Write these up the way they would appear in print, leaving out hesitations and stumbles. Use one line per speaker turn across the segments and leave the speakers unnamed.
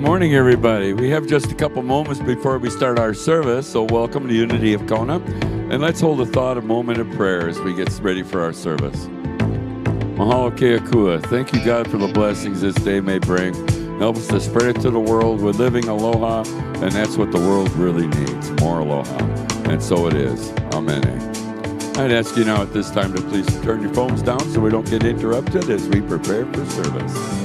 morning, everybody. We have just a couple moments before we start our service, so welcome to Unity of Kona. And let's hold a thought, a moment of prayer as we get ready for our service. Mahalo keakua. Thank you, God, for the blessings this day may bring. Help us to spread it to the world. We're living aloha, and that's what the world really needs, more aloha. And so it is. Amen. I'd ask you now at this time to please turn your phones down so we don't get interrupted as we prepare for service.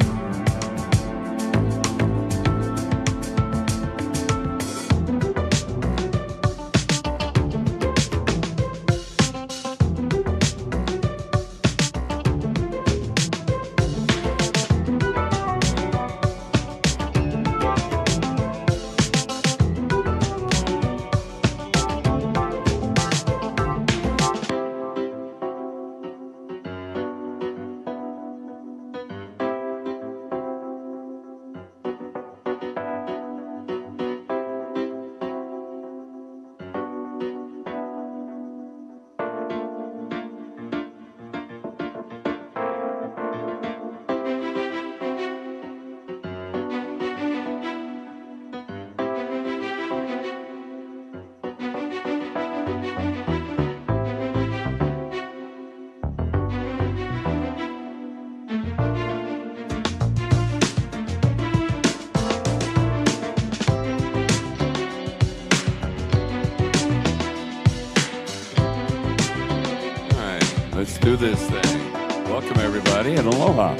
Let's do this thing. Welcome, everybody, and aloha.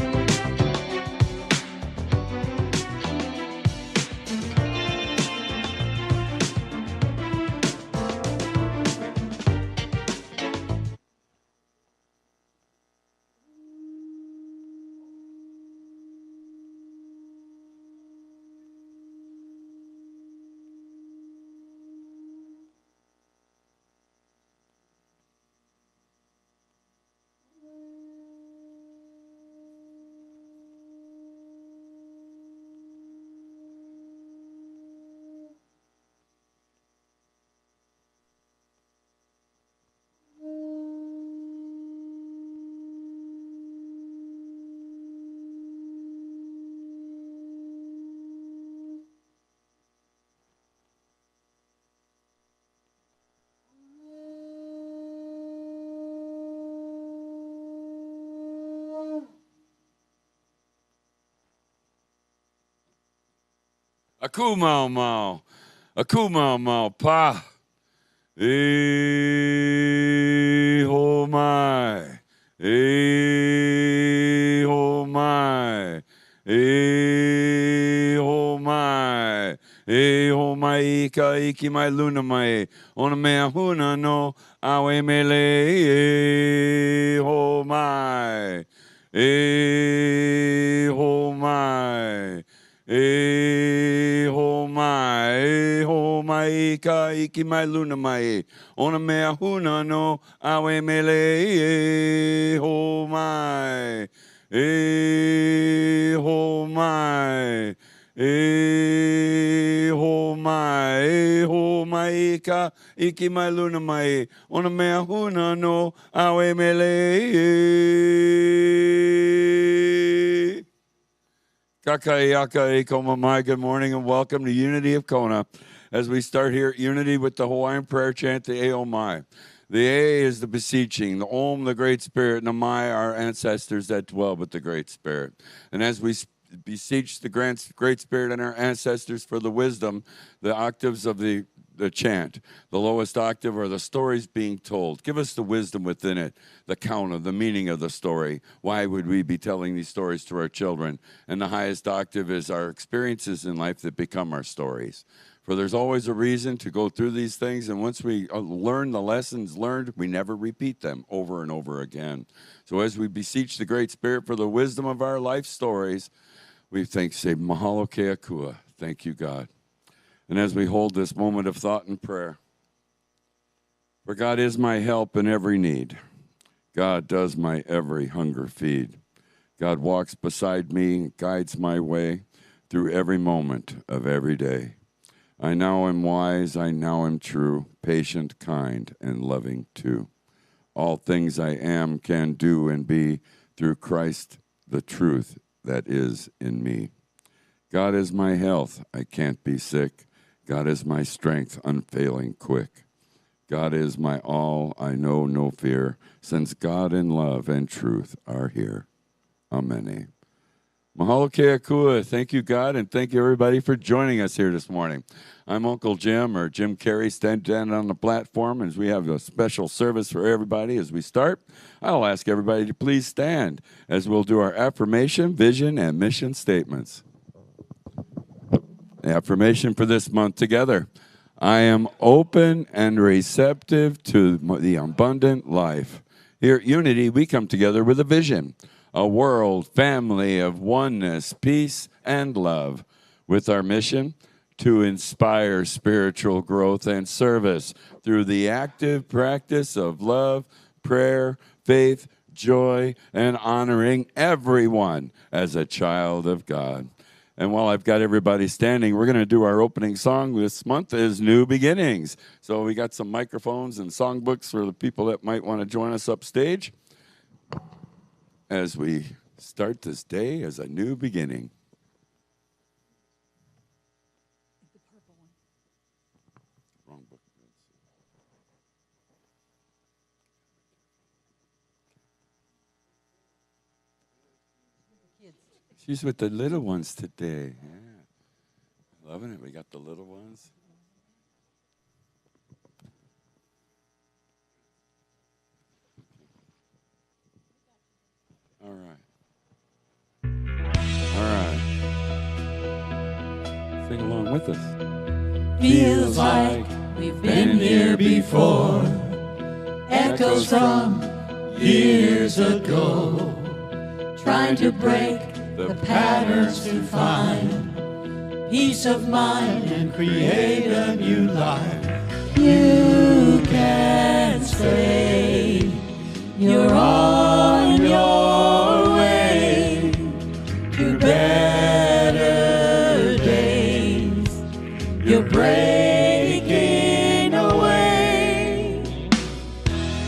Aku mau mau. Aku mau mau pa. E ho mai. E ho mai. E ho mai. E ho mai ka iki mai luna mai. Ona mea huna no awe mele. E ho mai. E ho mai. E ho mai ka iki mai luna mai. Ona mea huna no awe mele. E ho mai. E ho mai. E ho mai. E ho mai ka iki mai luna mai. Ona mea huna no awe mele. Kakaiaka e komamai. Good morning and welcome to Unity of Kona as we start here at Unity with the Hawaiian prayer chant, the Aomai. The A is the beseeching, the Om, the Great Spirit, and the Mai, our ancestors that dwell with the Great Spirit. And as we beseech the Great Spirit and our ancestors for the wisdom, the octaves of the chant, the lowest octave are the stories being told. Give us the wisdom within it, the count of the meaning of the story. Why would we be telling these stories to our children? And the highest octave is our experiences in life that become our stories. For there's always a reason to go through these things, and once we learn the lessons learned, we never repeat them over and over again. So as we beseech the Great Spirit for the wisdom of our life stories, we say, Mahalo keakua. Thank you, God. And as we hold this moment of thought and prayer, for God is my help in every need. God does my every hunger feed. God walks beside me, guides my way through every moment of every day. I now am wise, I now am true, patient, kind, and loving too. All things I am, can do, and be through Christ, the truth that is in me. God is my health, I can't be sick. God is my strength, unfailing quick. God is my all, I know no fear, since God in love and truth are here. Amen. Mahalo kea kua. Thank you, God, and thank you, everybody, for joining us here this morning. I'm Uncle Jim, or Jim Carey, standing on the platform as we have a special service for everybody as we start. I'll ask everybody to please stand as we'll do our affirmation, vision, and mission statements. The affirmation for this month together. I am open and receptive to the abundant life. Here at Unity, we come together with a vision, a world family of oneness, peace, and love, with our mission to inspire spiritual growth and service through the active practice of love, prayer, faith, joy, and honoring everyone as a child of God. And while I've got everybody standing, we're going to do our opening song this month is New Beginnings. So we got some microphones and songbooks for the people that might want to join us upstage as we start this day as a new beginning.
The purple one.
Wrong book. She's with the little ones today. Yeah. Loving it. We got the little ones. All right. All right. Sing along with us.
Feels like we've been here before. Echoes from years ago. Trying to break the patterns to find peace of mind and create a new life. You can stay. You're on your way to better days. You're breaking away.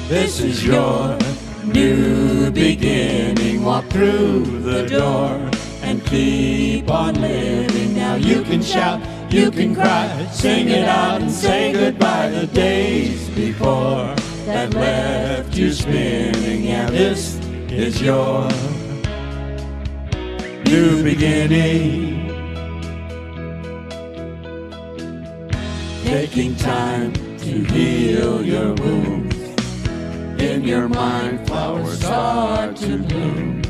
This is your new beginning. Walk through the door and keep on living. Now you can shout, you can cry, sing it out and say goodbye. The days before that left you spinning. Yeah, this is your new beginning. Taking time to heal your wounds. In your mind, flowers start to bloom.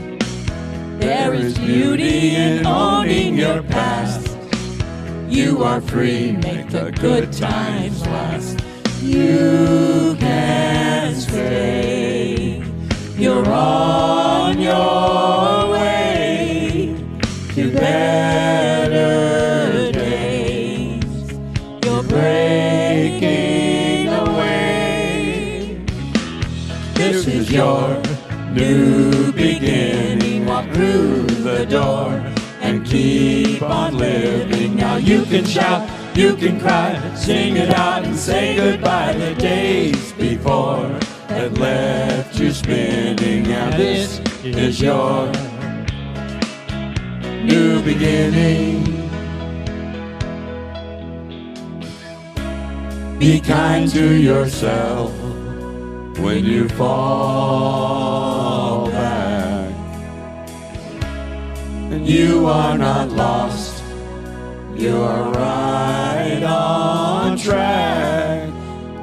There is beauty in owning your past. You are free, make the good times last. You can stay. You're on your way to better days. You're breaking away. This is your new beginning. Walk through the door and keep on living. Now you can shout, you can cry, sing it out and say goodbye. The days before that left you spinning. Now this is your new beginning. Be kind to yourself when you fall back. And you are not lost, you are right on track.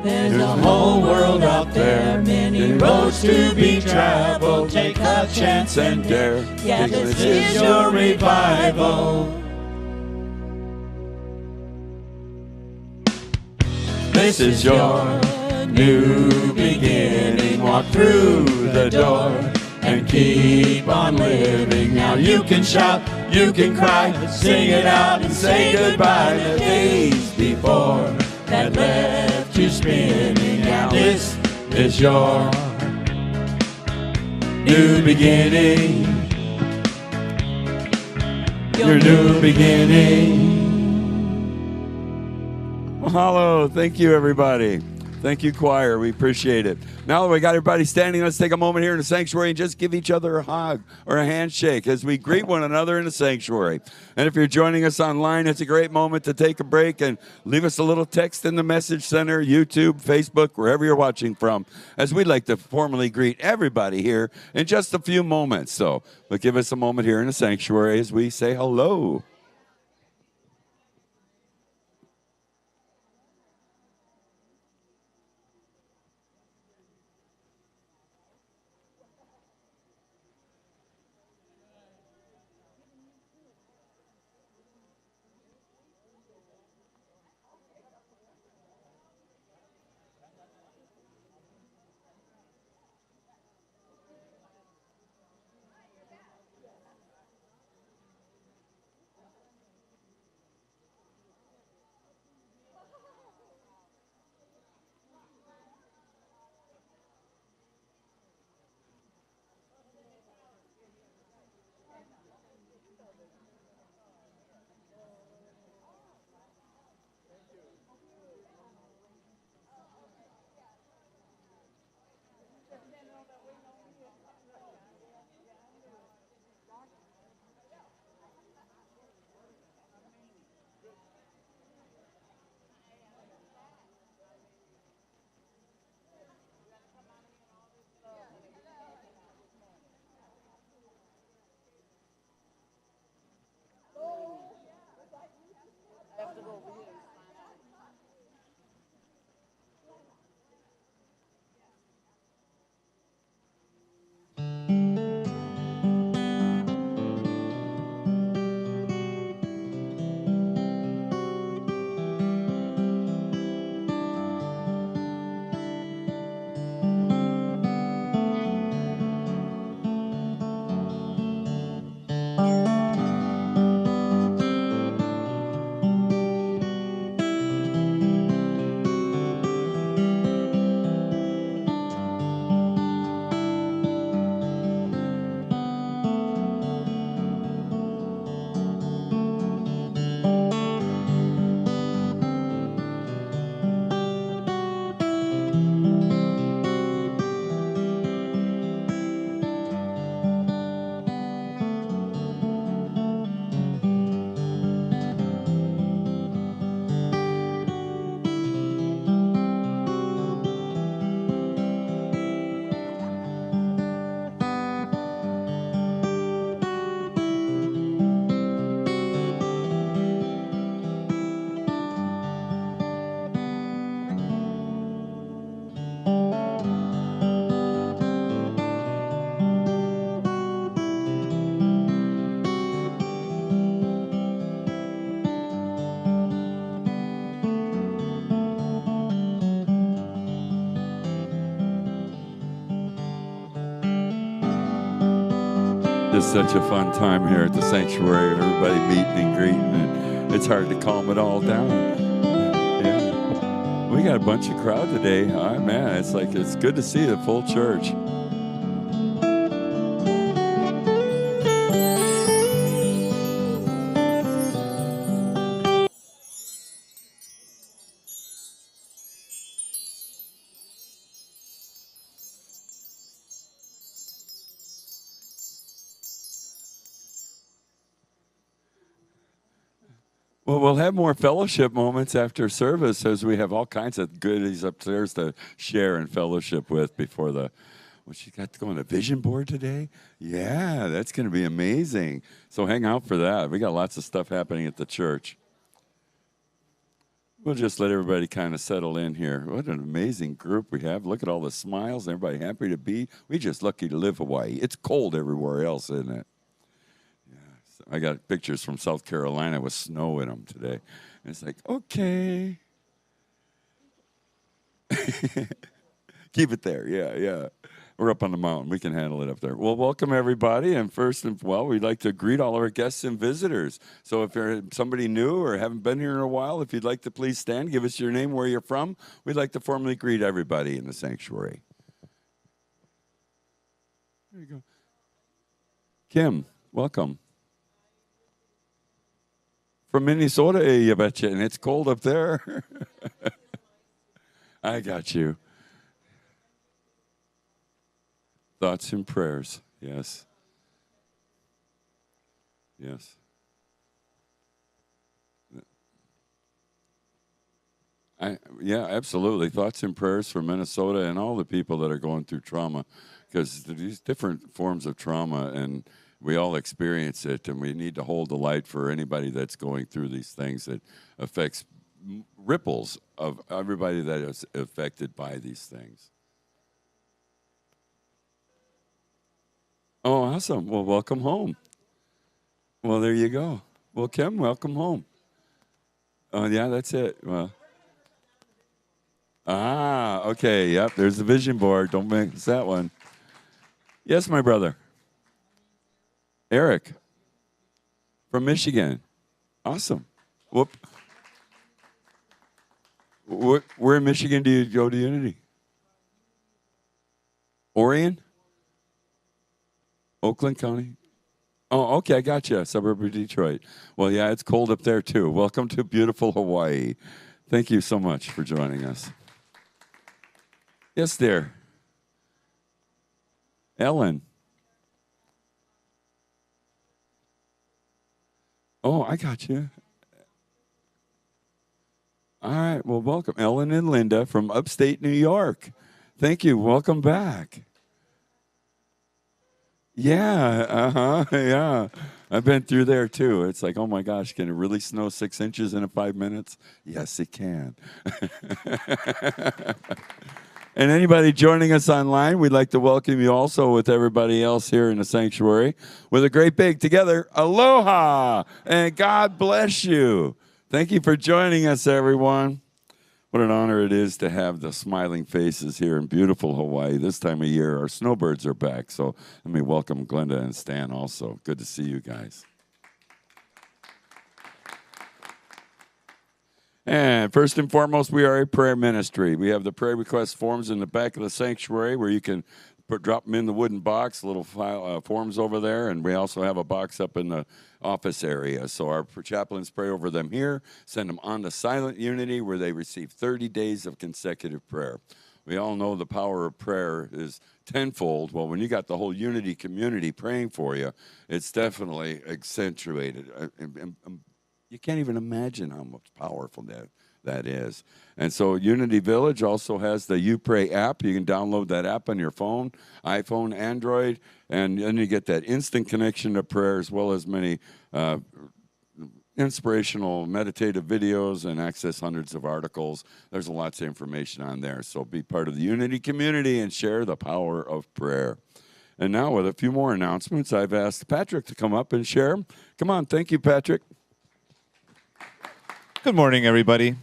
There's a whole world out there, many roads to be traveled. Take a chance and dare, yeah, this is your revival. This is your new beginning. Walk through the door and keep on living. Now you can shout, you can cry, sing it out and say goodbye. The days before that left you spinning. Now this is your new beginning. Your new beginning.
Mahalo. Thank you, everybody. Thank you, choir. We appreciate it. Now that we got everybody standing, let's take a moment here in the sanctuary and just give each other a hug or a handshake as we greet one another in the sanctuary. And if you're joining us online, it's a great moment to take a break and leave us a little text in the message center, YouTube, Facebook, wherever you're watching from, as we'd like to formally greet everybody here in just a few moments. So, but give us a moment here in the sanctuary as we say hello. Just such a fun time here at the sanctuary. Everybody meeting and greeting, and it's hard to calm it all down. Yeah. We got a bunch of crowd today. Oh, man, it's good to see the full church. Well, we'll have more fellowship moments after service as we have all kinds of goodies upstairs to share and fellowship with before the, what you got going, a vision board today? Yeah, that's going to be amazing. So hang out for that. We got lots of stuff happening at the church. We'll just let everybody kind of settle in here. What an amazing group we have. Look at all the smiles. Everybody happy to be. We just lucky to live Hawaii. It's cold everywhere else, isn't it? I got pictures from South Carolina with snow in them today. And it's like, okay. Keep it there. Yeah. We're up on the mountain. We can handle it up there. Well, welcome everybody. And first and we'd like to greet all our guests and visitors. So if you're somebody new or haven't been here in a while, if you'd like to please stand, give us your name, where you're from. We'd like to formally greet everybody in the sanctuary. There you go. Kim, welcome. From Minnesota, you betcha, and it's cold up there. I got you. Thoughts and prayers. Yes. Yes. Yeah, absolutely. Thoughts and prayers for Minnesota and all the people that are going through trauma, because these different forms of trauma, and we all experience it, and we need to hold the light for anybody that's going through these things that affects ripples of everybody that is affected by these things. Oh, awesome. Well, welcome home. Well, there you go. Well, Kim, welcome home. Oh, yeah, that's it. Well. Okay. Yep. There's the vision board. Don't miss that one. Yes, my brother. Eric from Michigan. Awesome. Whoop. Where in Michigan do you go to Unity? Orion? Oakland County? Oh, okay. I got you. Suburb of Detroit. Well, yeah, it's cold up there, too. Welcome to beautiful Hawaii. Thank you so much for joining us. Yes, dear. Ellen. Oh, I got you. All right. Well, welcome. Ellen and Linda from upstate New York. Thank you. Welcome back. Yeah. Yeah. I've been through there, too. It's like, oh, my gosh, can it really snow 6 inches in 5 minutes? Yes, it can. And anybody joining us online, we'd like to welcome you also with everybody else here in the sanctuary with a great big together aloha and God bless you. Thank you for joining us, everyone. What an honor it is to have the smiling faces here in beautiful Hawaii. This time of year, our snowbirds are back. So let me welcome Glenda and Stan also. Good to see you guys. And first and foremost, we are a prayer ministry. We have the prayer request forms in the back of the sanctuary where you can drop them in the wooden box, little forms over there. And we also have a box up in the office area. So our chaplains pray over them here, send them on to Silent Unity where they receive 30 days of consecutive prayer. We all know the power of prayer is tenfold. Well, when you got the whole Unity community praying for you, it's definitely accentuated. You can't even imagine how much powerful that is. And so Unity Village also has the You Pray app. You can download that app on your phone, iPhone, Android, and then you get that instant connection to prayer as well as many inspirational meditative videos and access hundreds of articles. There's lots of information on there. So be part of the Unity community and share the power of prayer. And now with a few more announcements, I've asked Patrick to come up and share. Come on. Thank you, Patrick.
Good morning, everybody.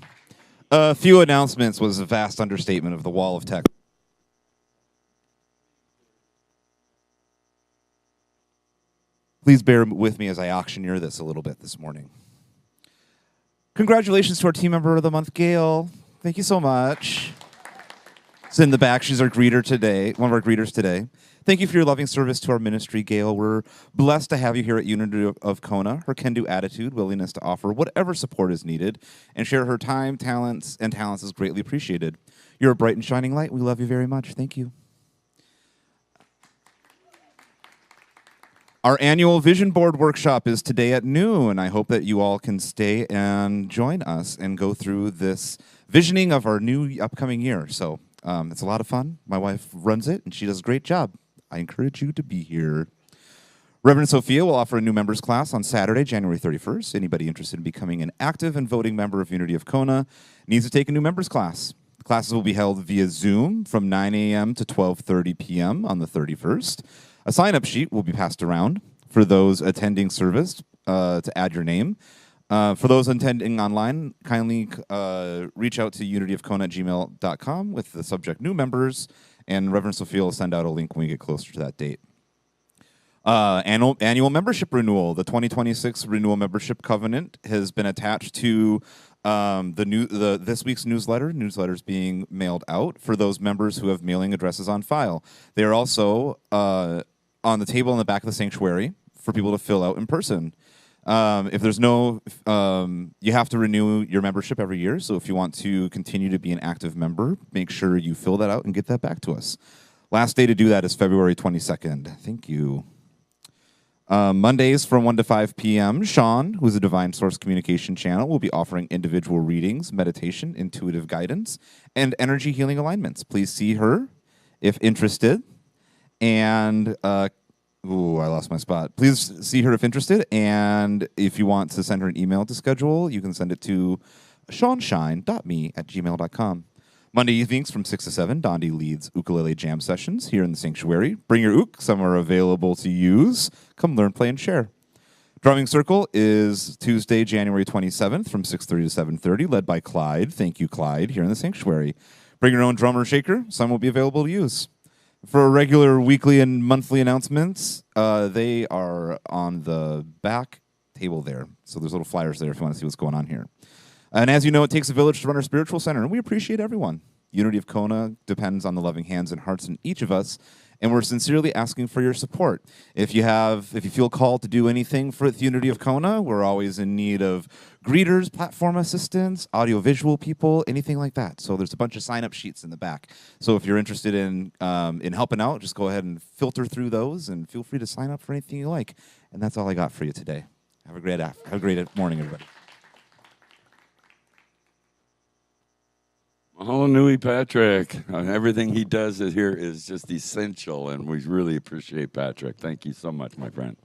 A few announcements was a vast understatement of the wall of text. Please bear with me as I auctioneer this a little bit this morning. Congratulations to our team member of the month, Gail. Thank you so much. She's in the back. She's our greeter today, one of our greeters today. Thank you for your loving service to our ministry, Gail. We're blessed to have you here at Unity of Kona. Her can-do attitude, willingness to offer whatever support is needed, and share her time, talents is greatly appreciated. You're a bright and shining light. We love you very much. Thank you. Our annual Vision Board workshop is today at noon. I hope that you all can stay and join us and go through this visioning of our new upcoming year. So it's a lot of fun. My wife runs it, and she does a great job. I encourage you to be here. Reverend Sophia will offer a new members class on Saturday, January 31st. Anybody interested in becoming an active and voting member of Unity of Kona needs to take a new members class. The classes will be held via Zoom from 9 a.m. to 12:30 p.m. on the 31st. A sign-up sheet will be passed around for those attending service to add your name. For those attending online, kindly reach out to unityofkona@gmail.com with the subject new members, and Reverend Sophia will send out a link when we get closer to that date. Annual membership renewal. The 2026 renewal membership covenant has been attached to this week's newsletter. Newsletters being mailed out for those members who have mailing addresses on file. They are also on the table in the back of the sanctuary for people to fill out in person. If there's no, you have to renew your membership every year. So if you want to continue to be an active member, make sure you fill that out and get that back to us. Last day to do that is February 22nd. Thank you. Mondays from 1 to 5 p.m., Sean, who's a Divine Source Communication channel, will be offering individual readings, meditation, intuitive guidance, and energy healing alignments. Please see her if interested. And, I lost my spot. Please see her if interested. And if you want to send her an email to schedule, you can send it to seanshine.me@gmail.com. Monday evenings from 6 to 7, Dondi leads ukulele jam sessions here in the sanctuary. Bring your ook. Some are available to use. Come learn, play, and share. Drumming Circle is Tuesday, January 27th from 6:30 to 7:30, led by Clyde. Thank you, Clyde, here in the sanctuary. Bring your own drummer shaker. Some will be available to use. For regular weekly and monthly announcements, they are on the back table there. So there's little flyers there if you want to see what's going on here. And as you know, it takes a village to run our spiritual center, and we appreciate everyone. Unity of Kona depends on the loving hands and hearts in each of us, and we're sincerely asking for your support. If you feel called to do anything for the Unity of Kona, we're always in need of greeters, platform assistants, audiovisual people, anything like that. So there's a bunch of sign-up sheets in the back. So if you're interested in helping out, just go ahead and filter through those, and feel free to sign up for anything you like. And that's all I got for you today. Have a great morning, everybody.
Mahalo nui, Patrick. Everything he does here is just essential, and we really appreciate Patrick. Thank you so much, my friend.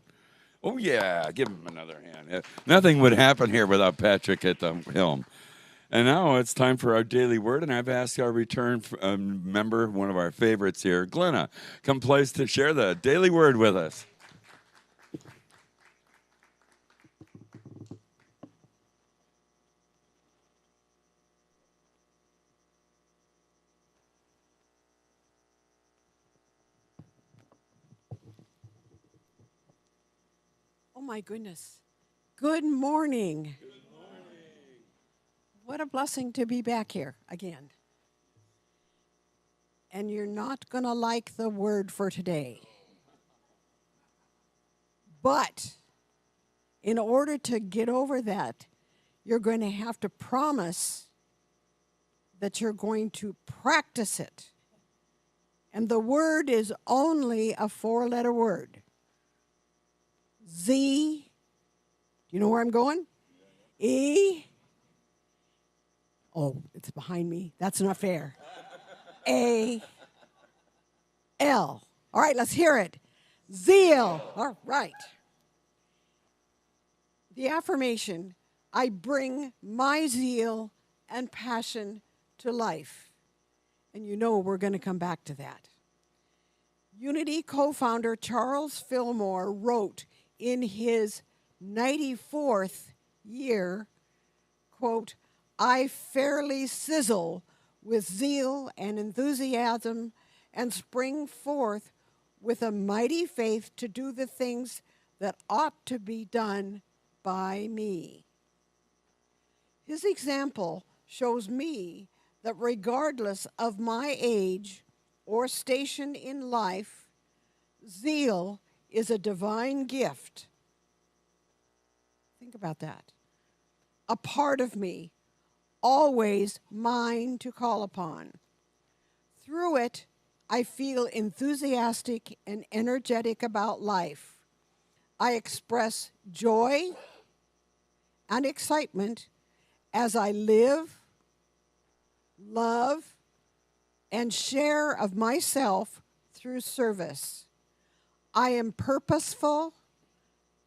Oh, yeah, give him another hand. Nothing would happen here without Patrick at the helm. And now it's time for our daily word, and I've asked our return member, one of our favorites here, Glenna, come please to share the daily word with us.
Oh my goodness. Good morning.
Good morning.
What a blessing to be back here again. And you're not going to like the word for today. But in order to get over that, you're going to have to promise that you're going to practice it. And the word is only a 4-letter word. Z, do you know where I'm going? E, oh, it's behind me. That's not fair. A, L. All right, let's hear it. Zeal. All right. The affirmation, I bring my zeal and passion to life. And you know we're going to come back to that. Unity co-founder Charles Fillmore wrote in his 94th year, quote, I fairly sizzle with zeal and enthusiasm and spring forth with a mighty faith to do the things that ought to be done by me. His example shows me that regardless of my age or station in life, zeal is a divine gift. Think about that. A part of me, always mine to call upon. Through it, I feel enthusiastic and energetic about life. I express joy and excitement as I live, love, and share of myself through service. I am purposeful,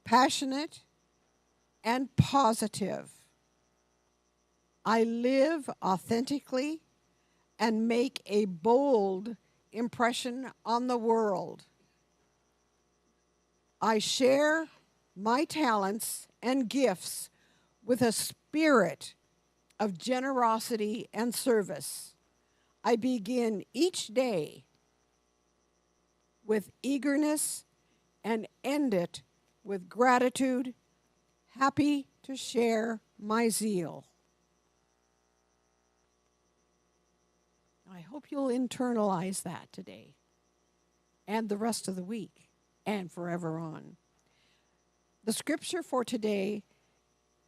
passionate, and positive. I live authentically and make a bold impression on the world. I share my talents and gifts with a spirit of generosity and service. I begin each day with eagerness and end it with gratitude, happy to share my zeal. I hope you'll internalize that today and the rest of the week and forever on.
The scripture for today,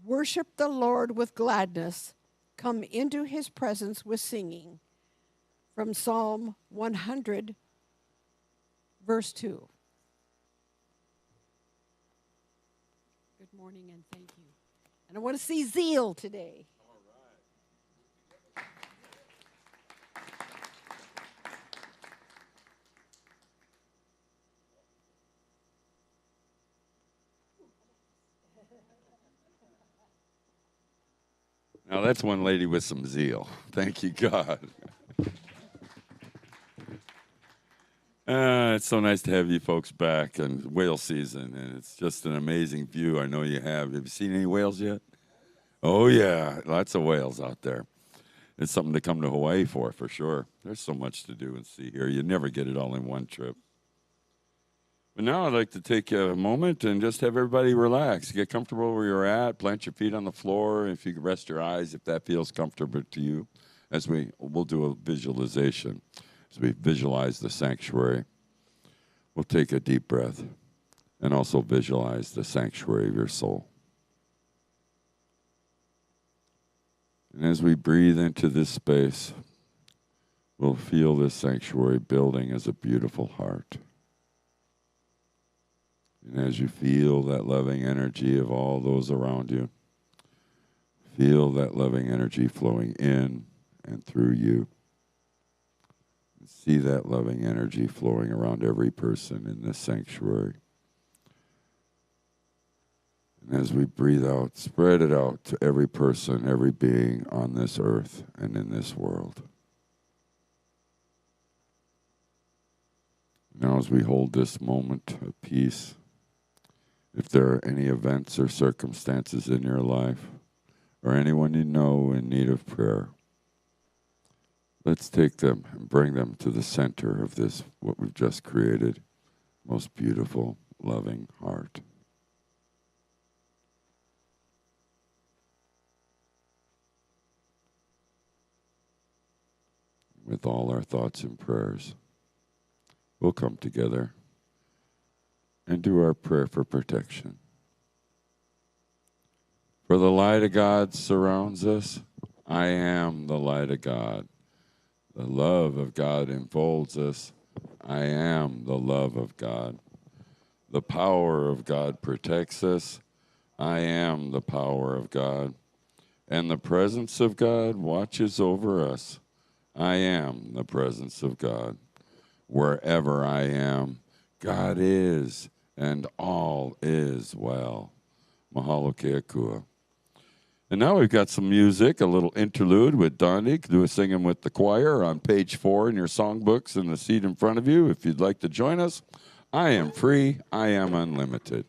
worship the Lord with gladness, come into his presence with singing, from Psalm 100, verse 2. Good morning and thank you. And I want to see zeal today.
Now, that's one lady with some zeal. Thank you, God. It's so nice to have you folks back in whale season, and it's just an amazing view. I know you have. Have you seen any whales yet? Oh, yeah, lots of whales out there. It's something to come to Hawaii for sure. There's so much to do and see here. You never get it all in one trip. But now I'd like to take a moment and just have everybody relax. Get comfortable where you're at. Plant your feet on the floor. If you could rest your eyes, if that feels comfortable to you, as we'll do a visualization. As we visualize the sanctuary, we'll take a deep breath and also visualize the sanctuary of your soul. And as we breathe into this space, we'll feel this sanctuary building as a beautiful heart. And as you feel that loving energy of all those around you, feel that loving energy flowing in and through you. See that loving energy flowing around every person in this sanctuary. And as we breathe out, spread it out to every person, every being on this earth and in this world. Now as we hold this moment of peace, if there are any events or circumstances in your life, or anyone you know in need of prayer, let's take them and bring them to the center of this, what we've just created, most beautiful, loving heart. With all our thoughts and prayers, we'll come together and do our prayer for protection. For the light of God surrounds us. I am the light of God. The love of God enfolds us. I am the love of God. The power of God protects us. I am the power of God. And the presence of God watches over us. I am the presence of God. Wherever I am, God is, and all is well. Mahalo keakua. And now we've got some music, a little interlude with Dondi, do a singing with the choir on page 4 in your songbooks in the seat in front of you. If you'd like to join us, I am free, I am unlimited.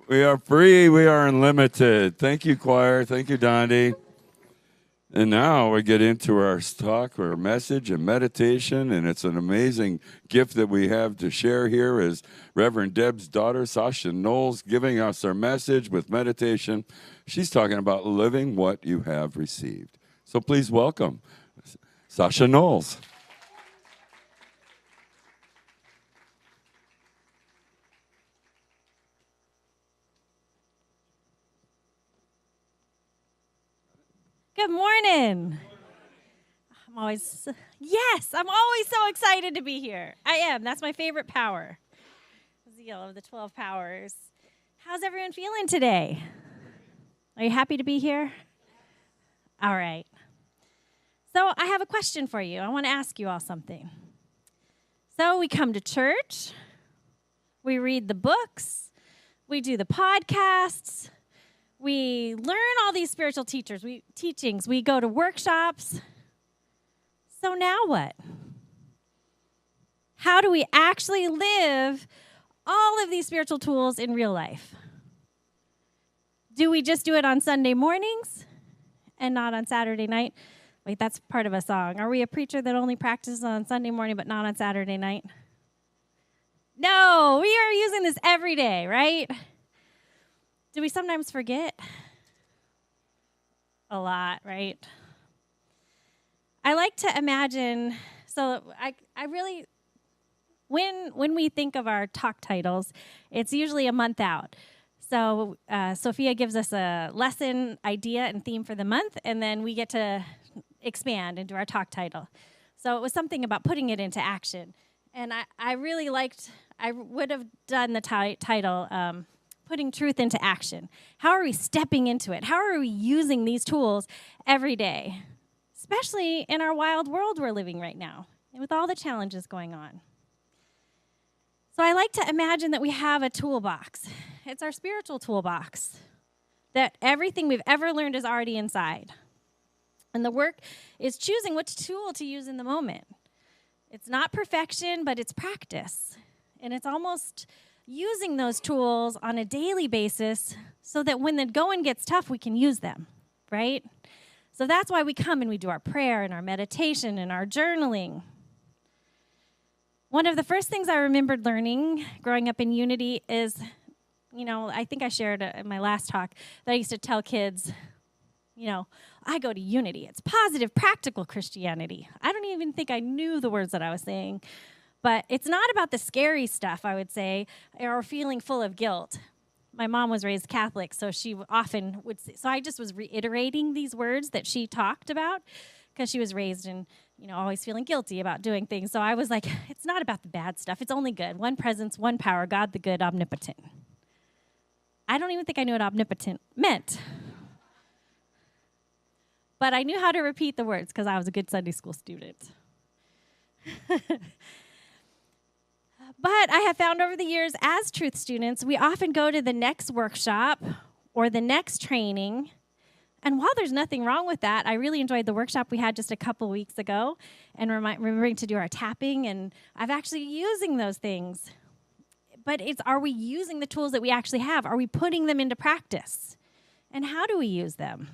We are free, we are unlimited. Thank you, choir. Thank you, Dondi. And now we get into our talk, our message and meditation, and it's an amazing gift that we have to share here is Reverend Deb's daughter, Sasha Knowles, giving us our message with meditation. She's talking about living what you have received. So please welcome Sasha Knowles.
Good morning. I'm always so excited to be here. I am. That's my favorite power. Zeal of the 12 powers. How's everyone feeling today? Are you happy to be here? All right. So I have a question for you. I want to ask you all something. So we come to church, we read the books, we do the podcasts, we learn all these spiritual teachings, we go to workshops. So now what? How do we actually live all of these spiritual tools in real life? Do we just do it on Sunday mornings and not on Saturday night? Wait, that's part of a song. Are we a preacher that only practices on Sunday morning but not on Saturday night? No, we are using this every day, right? Do we sometimes forget? A lot, right? I like to imagine, so I really, when we think of our talk titles, it's usually a month out. So Sophia gives us a lesson idea and theme for the month, and then we get to expand into our talk title. So it was something about putting it into action. And I really liked, I would have done the title, Putting Truth into Action. How are we stepping into it? How are we using these tools every day? Especially in our wild world we're living right now, and with all the challenges going on. So I like to imagine that we have a toolbox. It's our spiritual toolbox, that everything we've ever learned is already inside. And the work is choosing which tool to use in the moment. It's not perfection, but it's practice. And it's almost using those tools on a daily basis so that when the going gets tough, we can use them, right? So that's why we come and we do our prayer and our meditation and our journaling. One of the first things I remembered learning growing up in Unity is, I think I shared in my last talk that I used to tell kids, I go to Unity. It's positive, practical Christianity. I don't even think I knew the words that I was saying. But it's not about the scary stuff, I would say, or feeling full of guilt. My mom was raised Catholic, so she often would say, so I just was reiterating these words that she talked about because she was raised in, always feeling guilty about doing things. So I was like, it's not about the bad stuff. It's only good. One presence, one power, God the good, omnipotent. I don't even think I knew what omnipotent meant. But I knew how to repeat the words because I was a good Sunday school student. But I have found over the years, as truth students, we often go to the next workshop or the next training. And while there's nothing wrong with that, I really enjoyed the workshop we had just a couple weeks ago and remembering to do our tapping. And I'm actually using those things. But are we using the tools that we actually have? Are we putting them into practice? And how do we use them?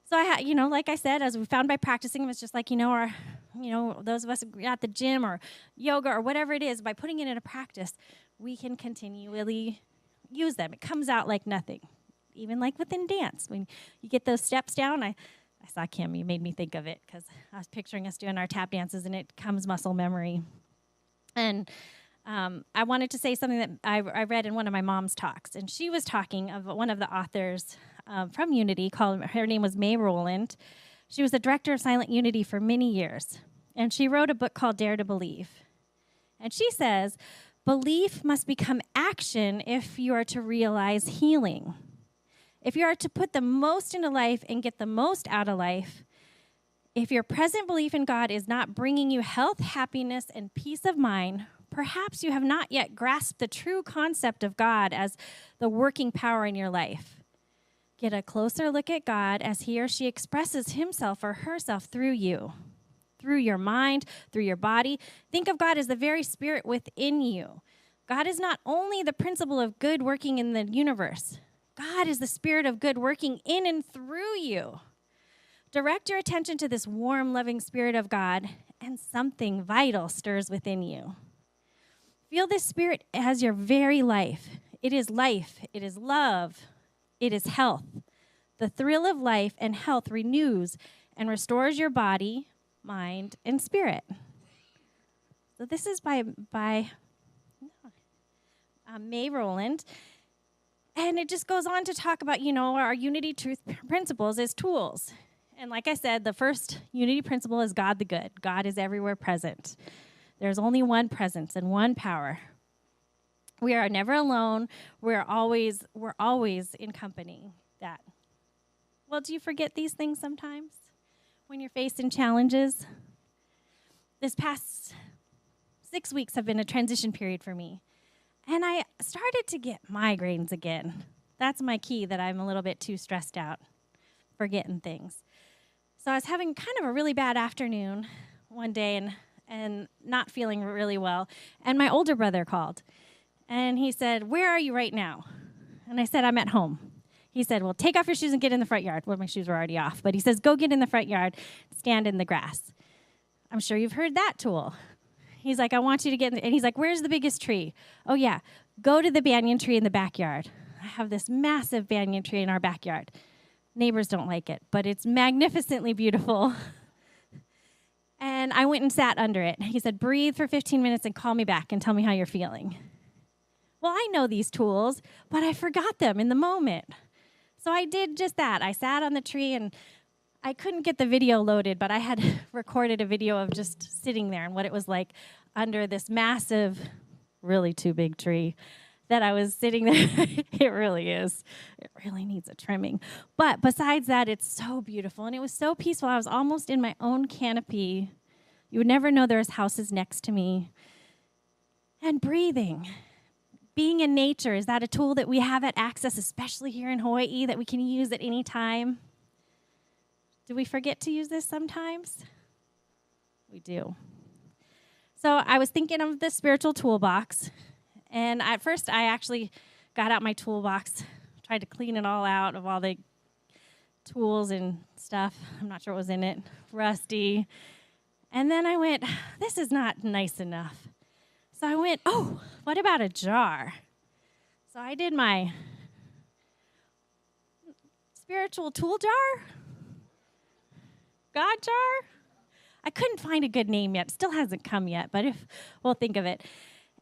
So like I said, as we found by practicing them, it's just like, those of us at the gym or yoga or whatever it is, by putting it into practice, we can continually use them. It comes out like nothing. Even like within dance, when you get those steps down, I saw Kim, you made me think of it because I was picturing us doing our tap dances and it comes muscle memory. And I wanted to say something that I read in one of my mom's talks, and she was talking of one of the authors from Unity, her name was May Rowland. She was the director of Silent Unity for many years, and she wrote a book called Dare to Believe. And she says, belief must become action if you are to realize healing. If you are to put the most into life and get the most out of life, if your present belief in God is not bringing you health, happiness, and peace of mind, perhaps you have not yet grasped the true concept of God as the working power in your life. Get a closer look at God as he or she expresses himself or herself through you, through your mind, through your body. Think of God as the very spirit within you. God is not only the principle of good working in the universe. God is the spirit of good working in and through you. Direct your attention to this warm, loving spirit of God, and something vital stirs within you. Feel this spirit as your very life. It is love, it is health. The thrill of life and health renews and restores your body, mind, and spirit. So this is by May Rowland.
And it just goes on to talk about, our unity truth principles as tools. And like I said, the first unity principle is God the good. God is everywhere present. There's only one presence and one power. We are never alone. We're always in company. That. Well, do you forget these things sometimes when you're facing challenges? This past 6 weeks have been a transition period for me. And I started to get migraines again. That's my key, that I'm a little bit too stressed out, forgetting things. So I was having kind of a really bad afternoon one day and not feeling really well. And my older brother called. And he said, "Where are you right now?" And I said, "I'm at home." He said, "Well, take off your shoes and get in the front yard." Well, my shoes were already off. But he says, "Go get in the front yard, stand in the grass." I'm sure you've heard that tool. He's like, "I want you to get in." And he's like, "Where's the biggest tree?" "Oh, yeah, go to the banyan tree in the backyard." I have this massive banyan tree in our backyard. Neighbors don't like it, but it's magnificently beautiful. And I went and sat under it. He said, "Breathe for 15 minutes and call me back and tell me how you're feeling." Well, I know these tools, but I forgot them in the moment. So I did just that. I sat on the tree, and I couldn't get the video loaded, but I had recorded a video of just sitting there and what it was like under this massive, really too big tree that I was sitting there. It really is. It really needs a trimming. But besides that, it's so beautiful, and it was so peaceful. I was almost in my own canopy. You would never know there's houses next to me. And breathing. Being in nature, is that a tool that we have at Access, especially here in Hawaii, that we can use at any time? Do we forget to use this sometimes? We do. So I was thinking of the spiritual toolbox, and at first I actually got out my toolbox, tried to clean it all out of all the tools and stuff. I'm not sure what was in it, rusty. And then I went, this is not nice enough. So I went, oh, what about a jar? So I did my spiritual tool jar? God jar? I couldn't find a good name yet. Still hasn't come yet, but we'll think of it.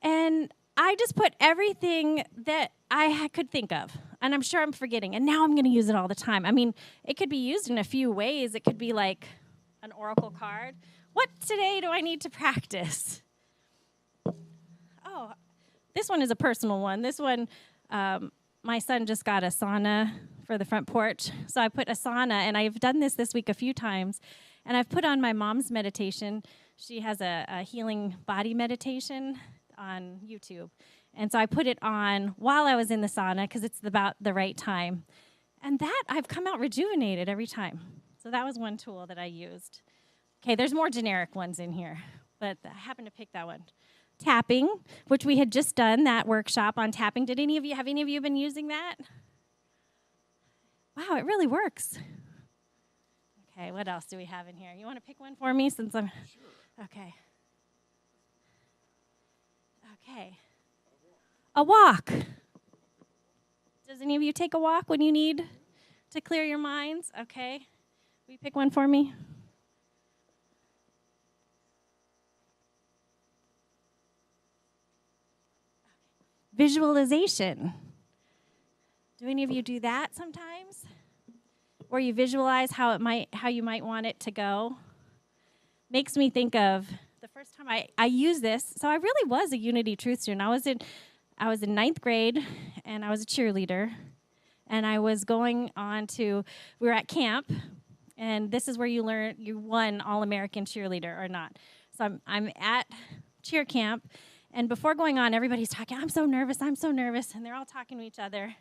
And I just put everything that I could think of, and I'm sure I'm forgetting, and now I'm going to use it all the time. I mean, it could be used in a few ways. It could be like an oracle card. What today do I need to practice? Oh, this one is a personal one. This one, my son just got a sauna for the front porch. So I put a sauna, and I've done this week a few times. And I've put on my mom's meditation. She has a healing body meditation on YouTube. And so I put it on while I was in the sauna because it's about the right time. And that, I've come out rejuvenated every time. So that was one tool that I used. Okay, there's more generic ones in here, but I happened to pick that one. Tapping, which we had just done, that workshop on tapping. Have any of you been using that? Wow, it really works. Okay, what else do we have in here? You want to pick one for me since I'm... Sure. Okay. A walk. Does any of you take a walk when you need to clear your minds? Okay. Will you pick one for me? Visualization. Do any of you do that sometimes? Where you visualize how you might want it to go? Makes me think of the first time I used this. So I really was a Unity Truth student. I was in ninth grade, and I was a cheerleader. And I was going on we were at camp, and this is where you learn you won All-American cheerleader or not. So I'm at cheer camp. And before going on, everybody's talking, I'm so nervous, and they're all talking to each other.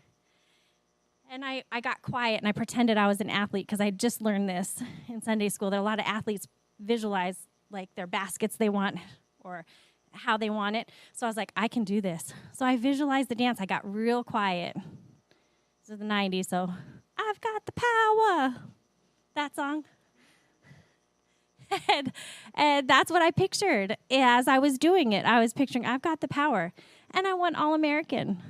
And I got quiet, and I pretended I was an athlete because I just learned this in Sunday school. There are a lot of athletes visualize, like, their baskets they want or how they want it. So I was like, I can do this. So I visualized the dance. I got real quiet. This is the 90s, so I've got the power, that song. And that's what I pictured as I was doing it. I was picturing, I've got the power. And I won All-American.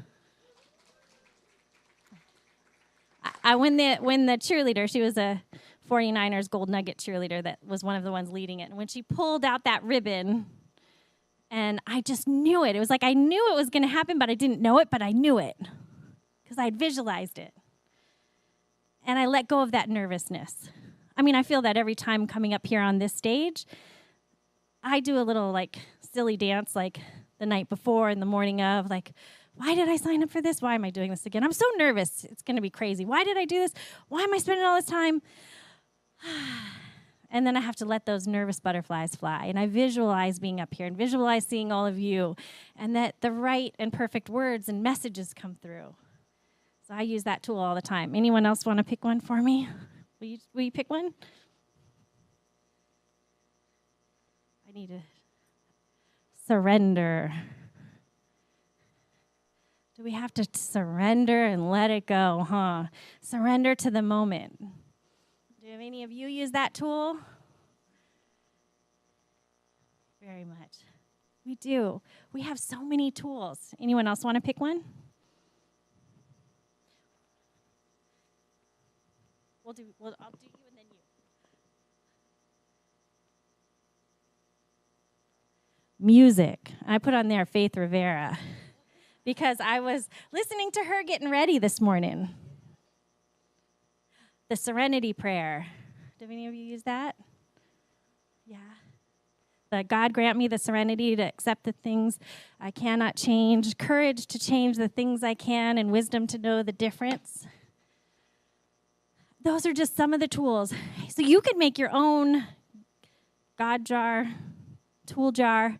When the cheerleader, she was a 49ers Gold Nugget cheerleader that was one of the ones leading it. And when she pulled out that ribbon, and I just knew it. It was like I knew it was going to happen, but I didn't know it, but I knew it. because I'd visualized it. And I let go of that nervousness. I mean, I feel that every time coming up here on this stage, I do a little like silly dance like the night before and the morning of, like, why did I sign up for this? Why am I doing this again? I'm so nervous. It's going to be crazy. Why did I do this? Why am I spending all this time? And then I have to let those nervous butterflies fly. And I visualize being up here and visualize seeing all of you and that the right and perfect words and messages come through. So I use that tool all the time. Anyone else want to pick one for me? Will you pick one? I need to surrender. Do we have to surrender and let it go, huh? Surrender to the moment. Do any of you use that tool? Very much. We do. We have so many tools. Anyone else want to pick one? I'll do you and then you. Music. I put on there Faith Rivera because I was listening to her getting ready this morning. The Serenity Prayer. Do any of you use that? Yeah. That God grant me the serenity to accept the things I cannot change, courage to change the things I can, and wisdom to know the difference. Those are just some of the tools. So you could make your own God jar, tool jar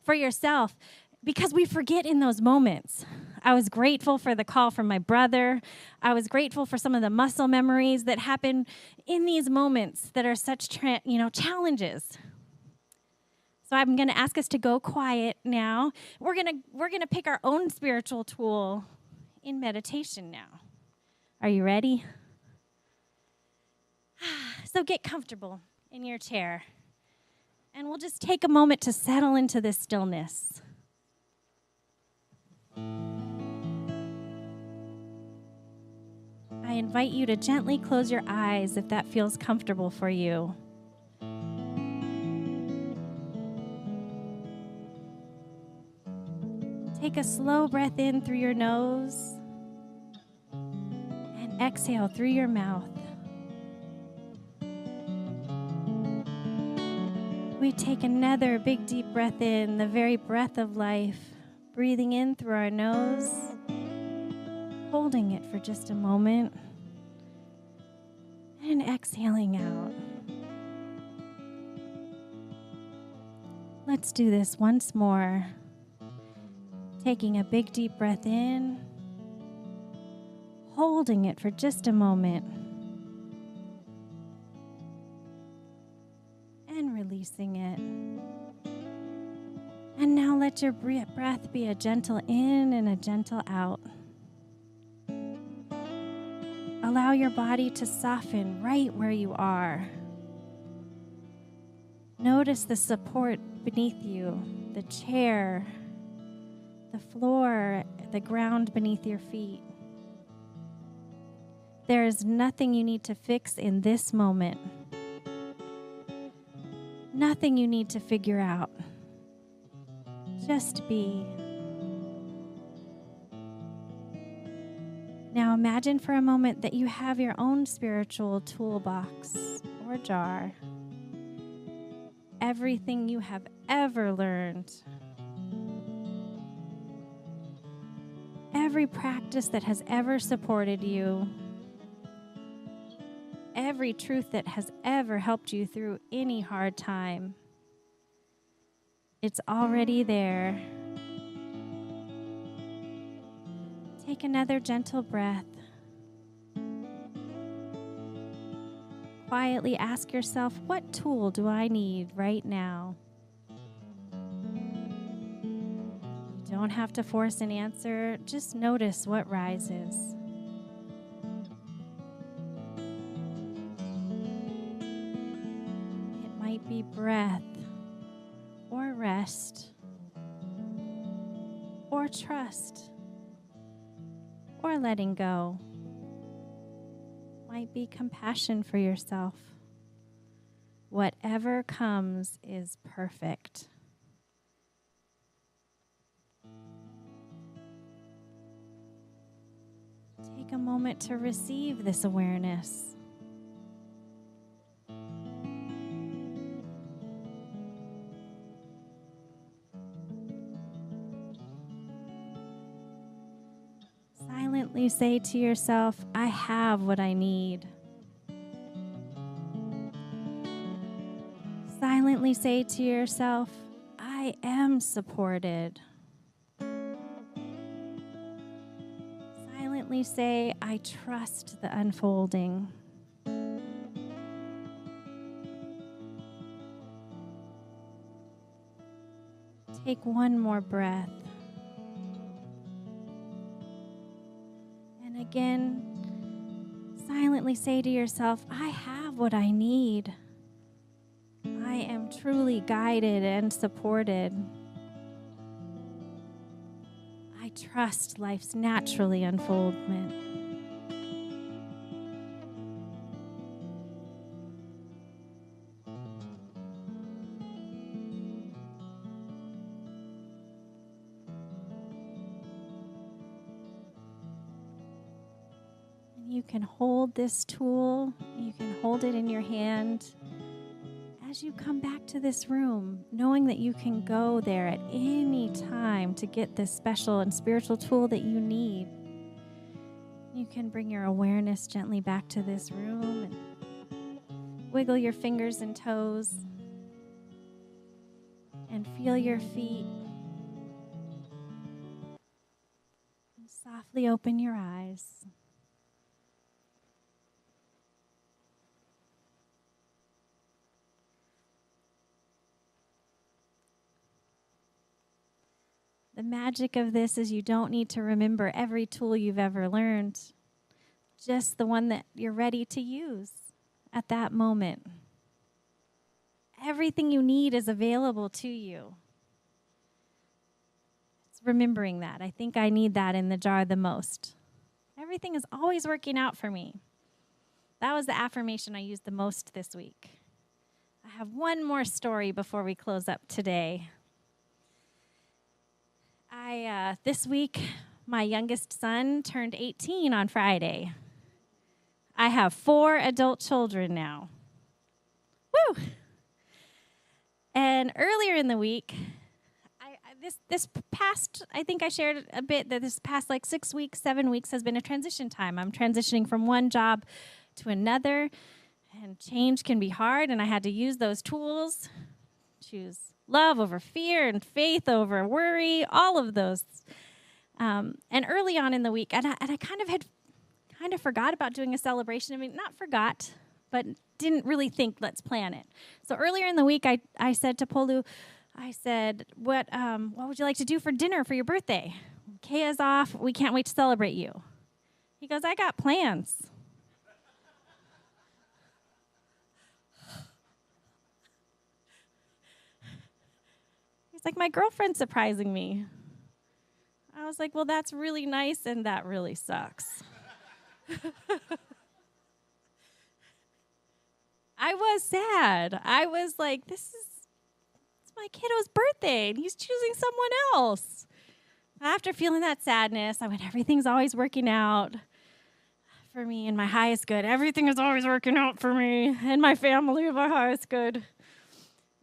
for yourself because we forget in those moments. I was grateful for the call from my brother. I was grateful for some of the muscle memories that happen in these moments that are such challenges. So I'm going to ask us to go quiet now. We're going to pick our own spiritual tool in meditation now. Are you ready? So get comfortable in your chair. And we'll just take a moment to settle into this stillness. I invite you to gently close your eyes if that feels comfortable for you. Take a slow breath in through your nose and exhale through your mouth. We take another big deep breath in, the very breath of life, breathing in through our nose, holding it for just a moment, and exhaling out. Let's do this once more. Taking a big deep breath in, holding it for just a moment, and releasing it. And now let your breath be a gentle in and a gentle out. Allow your body to soften right where you are. Notice the support beneath you, the chair, the floor, the ground beneath your feet. There is nothing you need to fix in this moment. Nothing you need to figure out. Just be. Now imagine for a moment that you have your own spiritual toolbox or jar. Everything you have ever learned. Every practice that has ever supported you. Every truth that has ever helped you through any hard time. It's already there. Take another gentle breath. Quietly ask yourself, what tool do I need right now? You don't have to force an answer. Just notice what rises. It might be breath, or rest, or trust, or letting go. Might be compassion for yourself. Whatever comes is perfect. Take a moment to receive this awareness. Silently say to yourself, I have what I need. Silently say to yourself, I am supported. Silently say, I trust the unfolding. Take one more breath. And again, silently say to yourself, I have what I need. I am truly guided and supported. I trust life's naturally unfoldment. And you can hold this tool, you can hold it in your hand as you come back to this room, knowing that you can go there at any time to get this special and spiritual tool that you need. You can bring your awareness gently back to this room and wiggle your fingers and toes and feel your feet. And softly open your eyes. The magic of this is you don't need to remember every tool you've ever learned, just the one that you're ready to use at that moment. Everything you need is available to you. It's remembering that. I think I need that in the jar the most. Everything is always working out for me. That was the affirmation I used the most this week. I have one more story before we close up today. This week, my youngest son turned 18 on Friday. I have 4 adult children now. Woo! And earlier in the week, I think I shared a bit that this past 6 weeks, 7 weeks has been a transition time. I'm transitioning from one job to another, and change can be hard, and I had to use those tools, choose love over fear and faith over worry, all of those. And early on in the week, and I kind of forgot about doing a celebration. I mean, not forgot, but didn't really think, let's plan it. So earlier in the week, I said to Polu, I said, what would you like to do for dinner for your birthday? Kaya's off. We can't wait to celebrate you. He goes, I got plans. He's like, my girlfriend's surprising me. I was like, well, that's really nice, and that really sucks. I was sad. I was like, it's my kiddo's birthday, and he's choosing someone else. After feeling that sadness, I went, everything's always working out for me and my highest good. Everything is always working out for me and my family and my highest good.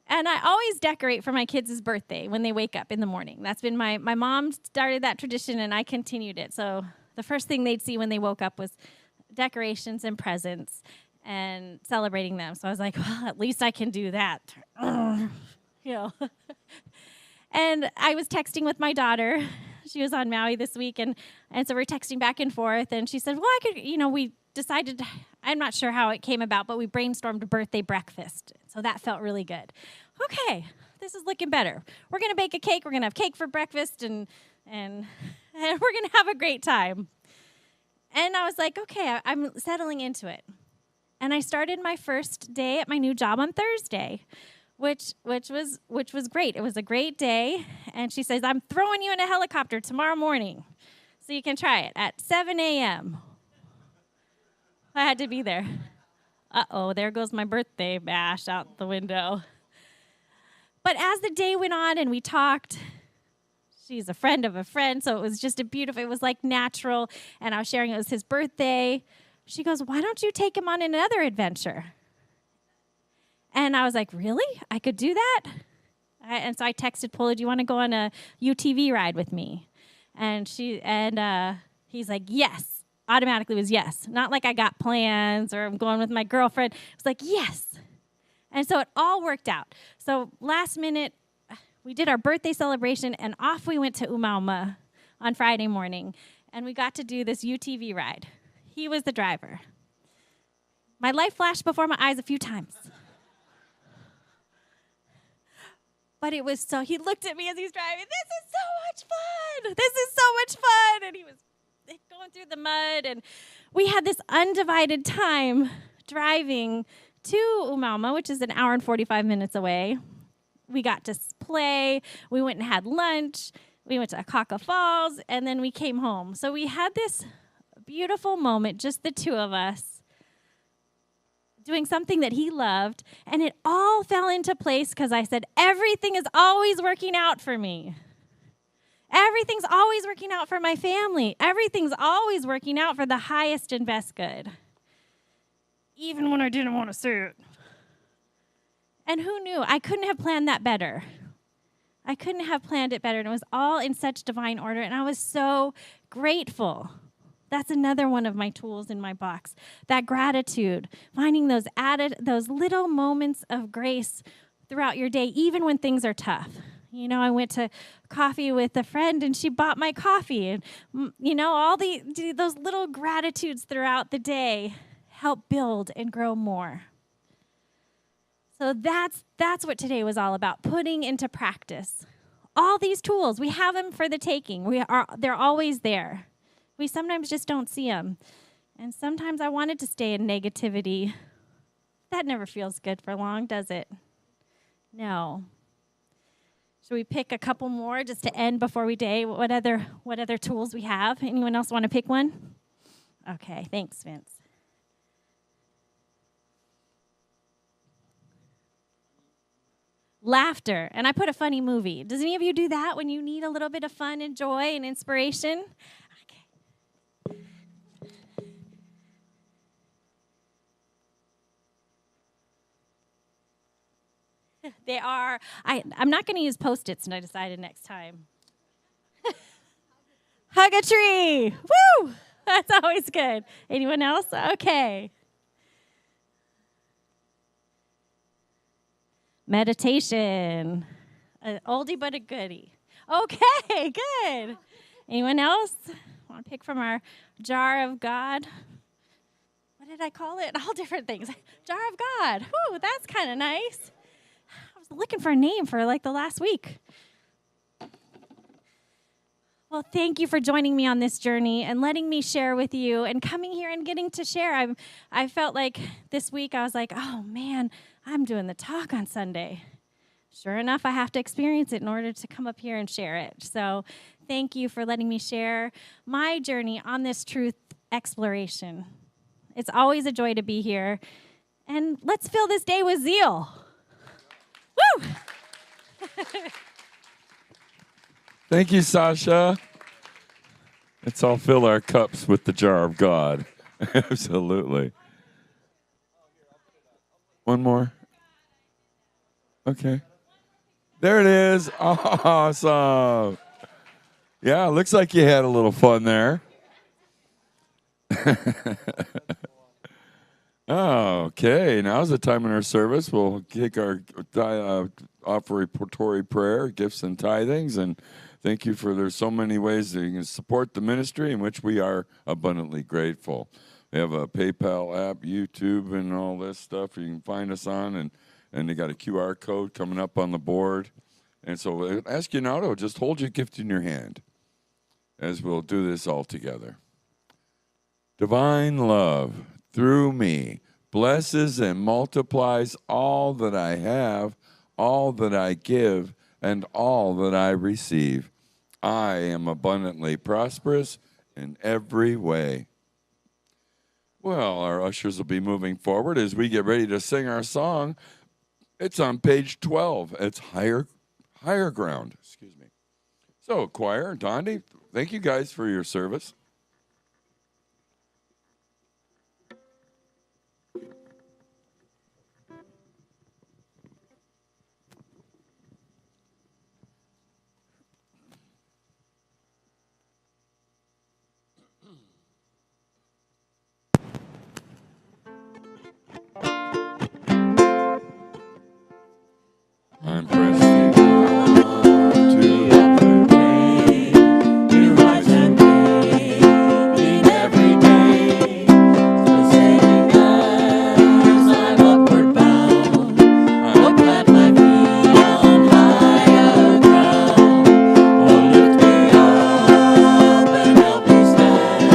And I always decorate for my kids' birthday when they wake up in the morning. That's been my mom started that tradition, and I continued it. So the first thing they'd see when they woke up was decorations and presents and celebrating them. So I was like, well, at least I can do that. And I was texting with my daughter. She was on Maui this week, and so we're texting back and forth. And she said, well, I could, we decided, I'm not sure how it came about, but we brainstormed a birthday breakfast. So that felt really good. Okay, this is looking better. We're going to bake a cake. We're going to have cake for breakfast, and we're going to have a great time. And I was like, okay, I'm settling into it. And I started my first day at my new job on Thursday, which was great. It was a great day. And she says, I'm throwing you in a helicopter tomorrow morning, so you can try it at 7 a.m. I had to be there. Uh-oh, there goes my birthday bash out the window. But as the day went on and we talked, she's a friend of a friend, so it was just it was like natural, and I was sharing it was his birthday. She goes, why don't you take him on another adventure? And I was like, really? I could do that? And so I texted Polo, do you want to go on a UTV ride with me? And he's like, yes. Automatically was yes. Not like I got plans or I'm going with my girlfriend. It was like, yes. And so it all worked out. So last minute, we did our birthday celebration, and off we went to Umauma on Friday morning. And we got to do this UTV ride. He was the driver. My life flashed before my eyes a few times. But it was he looked at me as he's driving, this is so much fun. This is so much fun. And he was going through the mud. And we had this undivided time driving to Umauma, which is an hour and 45 minutes away. We got to play. We went and had lunch. We went to Akaka Falls, and then we came home. So we had this beautiful moment, just the two of us, doing something that he loved, and it all fell into place because I said, everything is always working out for me. Everything's always working out for my family. Everything's always working out for the highest and best good. Even when I didn't want to say it. And who knew? I couldn't have planned that better. I couldn't have planned it better, and it was all in such divine order, and I was so grateful. That's another one of my tools in my box. That gratitude, finding those little moments of grace throughout your day, even when things are tough. You know, I went to coffee with a friend, and she bought my coffee. And, you know, all those little gratitudes throughout the day help build and grow more. So that's what today was all about, putting into practice. All these tools, we have them for the taking. They're always there. We sometimes just don't see them. And sometimes I wanted to stay in negativity. That never feels good for long, does it? No. Should we pick a couple more just to end before we day? What other tools we have? Anyone else want to pick one? Okay, thanks, Vince. Laughter. And I put a funny movie. Does any of you do that when you need a little bit of fun and joy and inspiration? Okay. They are, I'm not going to use Post-its, and I decided next time. Hug a tree. Woo! That's always good. Anyone else? Okay. Meditation. An oldie but a goodie. Okay, good. Anyone else? Want to pick from our jar of God? What did I call it? All different things. Jar of God. Whew, that's kind of nice. I was looking for a name for like the last week. Well, thank you for joining me on this journey and letting me share with you and coming here and getting to share. I felt like this week I was like, oh man, I'm doing the talk on Sunday. Sure enough, I have to experience it in order to come up here and share it. So thank you for letting me share my journey on this truth exploration. It's always a joy to be here. And let's fill this day with zeal. Woo!
Thank you, Sasha. Let's all fill our cups with the jar of God. Absolutely. One more. Okay. There it is. Awesome. Yeah, looks like you had a little fun there. Okay, now's the time in our service. We'll take our offertory prayer, gifts and tithings, and thank you for there's so many ways that you can support the ministry in which we are abundantly grateful. We have a PayPal app, YouTube, and all this stuff you can find us on, and they got a QR code coming up on the board. And so I ask you now to just hold your gift in your hand as we'll do this all together. Divine love, through me, blesses and multiplies all that I have, all that I give, and all that I receive. I am abundantly prosperous in every way. Well, our ushers will be moving forward as we get ready to sing our song. It's on page 12. It's higher ground. Excuse me. So, choir, Dondi, thank you guys for your service. I'm pressing on to
Other day, you rise and gain every day. The saying as I'm upward bound, I'll plant my feet on higher ground. Oh, lift me up and help me stand.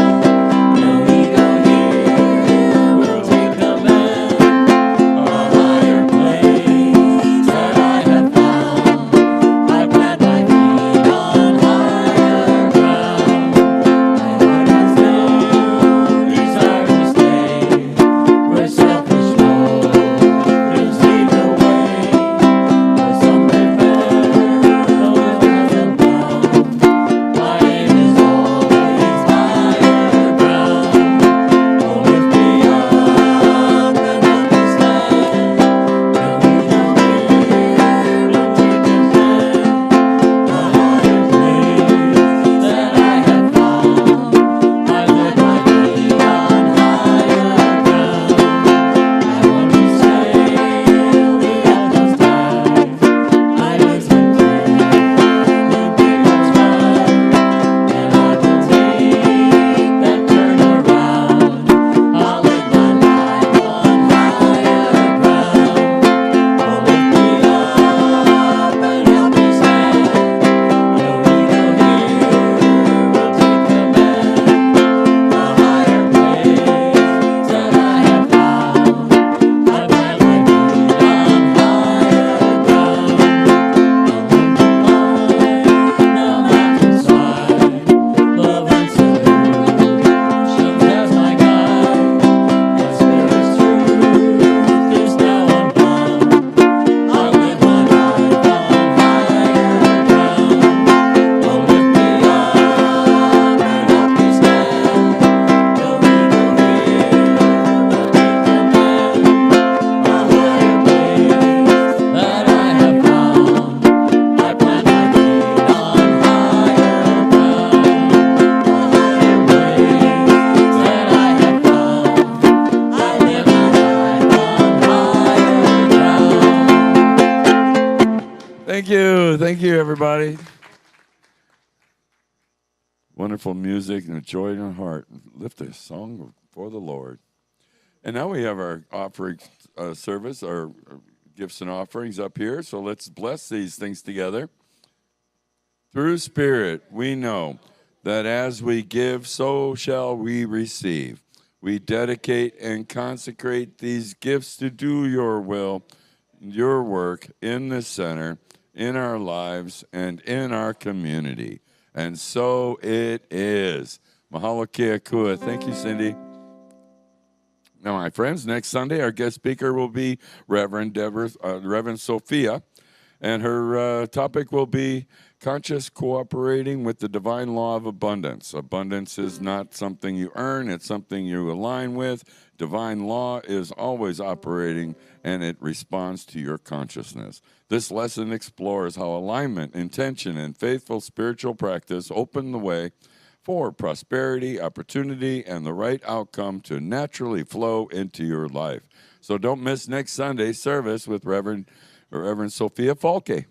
No ego here will take command. A higher place that I have found. I plant my feet on higher ground. My heart has no desire to stay where selfish motives lead the way. Where something better always abound. My aim is always higher ground. Oh, lift me up and help me stand. No ego here will take command. A higher place that I have found. I let my feet on higher ground. I want to sail the endless tide. I listen to the big ones cry, and I will take that turn around. I'll live my life on higher ground. Oh, lift me up and help me stand. No ego here will take command. A higher place that I have found. I plant my feet on higher ground. I'll learn to find the mountainside. Love and solutions as my guide. My spirit's truth is now unbound. I'll live my life on higher ground. Oh, lift me up and help me stand. No ego here will take command. A higher place that I have found. I plant my feet on higher ground. A higher place that I have found. I live my life on higher ground.
Thank you, everybody. Wonderful music and a joy in our heart. Lift a song for the Lord. And now we have our offering service, our gifts and offerings up here. So let's bless these things together. Through Spirit, we know that as we give, so shall we receive. We dedicate and consecrate these gifts to do your will, your work in the center, in our lives, and in our community. And so it is. Mahalo kia kua. Thank you, Cindy. Now, my friends, next Sunday, our guest speaker will be Reverend Sophia, and her topic will be conscious cooperating with the divine law of abundance. Abundance is not something you earn, it's something you align with. Divine law is always operating, and it responds to your consciousness. This lesson explores how alignment, intention, and faithful spiritual practice open the way for prosperity, opportunity, and the right outcome to naturally flow into your life. So don't miss next Sunday's service with Reverend Sophia Falke.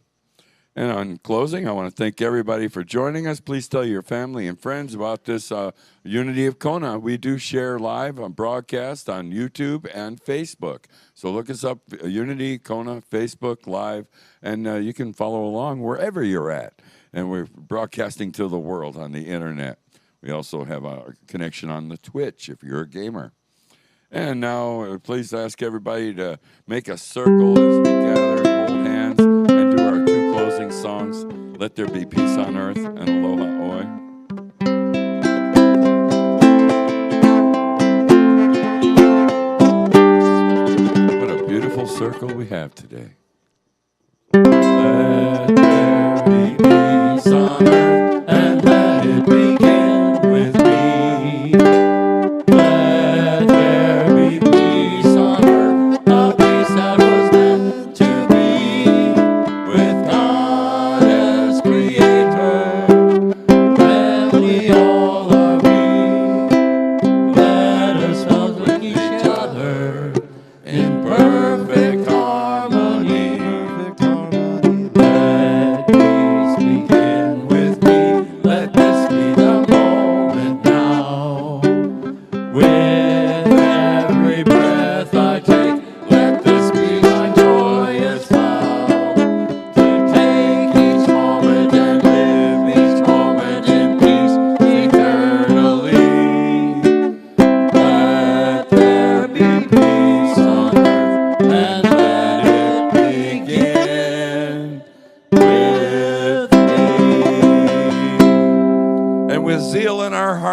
And on closing, I want to thank everybody for joining us. Please tell your family and friends about this Unity of Kona. We do share live on broadcast on YouTube and Facebook. So look us up, Unity Kona, Facebook Live, and you can follow along wherever you're at. And we're broadcasting to the world on the internet. We also have a connection on the Twitch if you're a gamer. And now, please ask everybody to make a circle as we gather, hold hands, and do our two closing songs. Let there be peace on earth and aloha oi. What a beautiful circle we have today. Let there be peace on earth.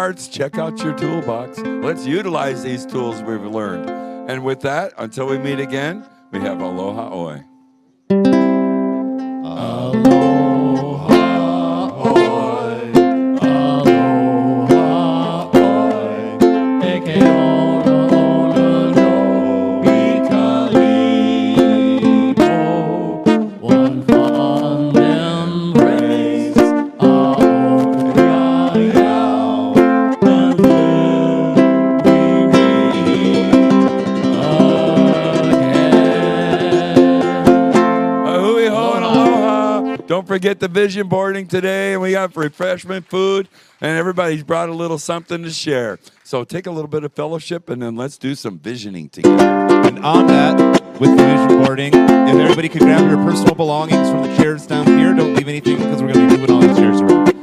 hearts, check out your toolbox. Let's utilize these tools we've learned. And with that, until we meet again, we have Aloha Oi. Don't forget the vision boarding today, and we got refreshment, food, and everybody's brought a little something to share. So take a little bit of fellowship, and then let's do some visioning together.
And on that, with the vision boarding, if everybody could grab your personal belongings from the chairs down here, don't leave anything because we're going to be moving all the chairs around.